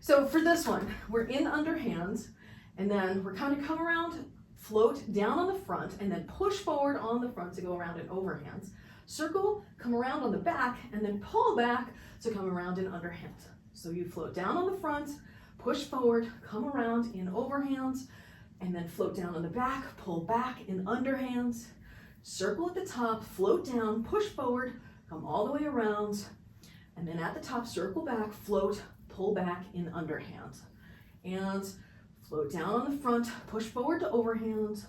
So for this one, we're in underhand, and then we're kind of come around, float down on the front, and then push forward on the front to go around in overhands. Circle, come around on the back, and then pull back to come around in underhand. So you float down on the front, push forward, come around in overhands, and then float down on the back, pull back in underhands, circle at the top, float down, push forward, come all the way around, and then at the top, circle back, float, pull back in underhand. And float down on the front, push forward to overhand,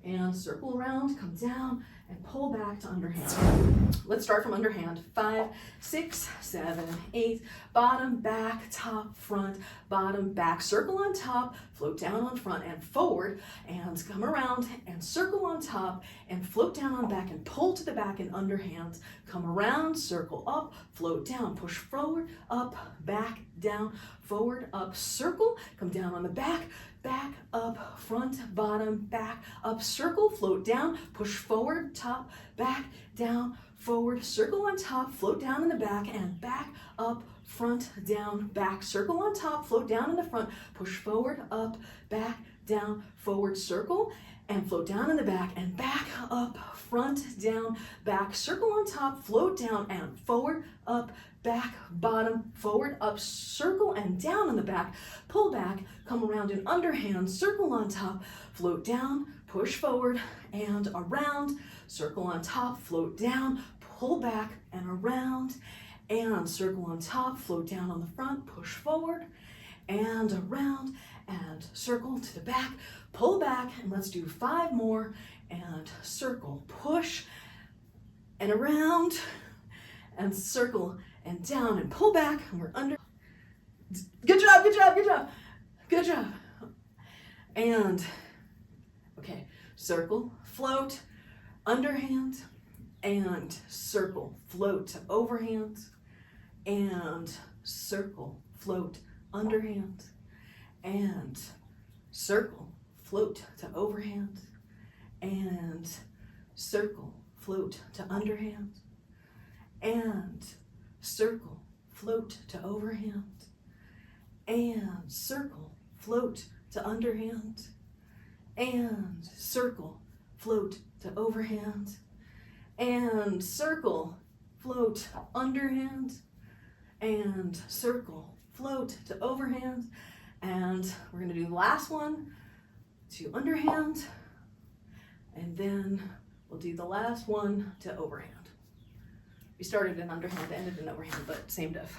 and circle around, come down, and pull back to underhand. Let's start from underhand. 5, 6, 7, 8, bottom, back, top, front, bottom, back, circle on top, float down on front and forward, and come around and circle on top and float down on back and pull to the back in underhand. Come around, circle up, float down, push forward, up, back, down, forward, up, circle, come down on the back, back, up, front, bottom, back, up, circle, float down, push forward, top, back, down, forward, circle on top, float down in the back, and back, up, front, down, back, circle on top, float down in the front, push forward, up, back, down, forward, circle, and float down in the back, and back, up, front, down, back, circle on top, float down, and forward, up, back, bottom, forward, up, circle, and down in the back, pull back, come around in underhand, circle on top, float down, push forward, and around, circle on top, float down, pull back, and around, and circle on top, float down on the front, push forward, and around, and circle to the back, pull back, and let's do 5 more, and circle, push, and around, and circle, and down, and pull back, and we're under. Good job, good job, good job, good job. And, okay, circle, float, underhand, and circle, float to overhand, and circle, float, underhand, and circle, float to overhand, and circle, float to underhand, and circle, float to overhand, and circle, float to underhand, and circle, float to overhand, and circle, float, underhand, and circle, float to overhand, and we're going to do the last one to underhand, and then we'll do the last one to overhand. We started in underhand, ended in overhand, but same diff.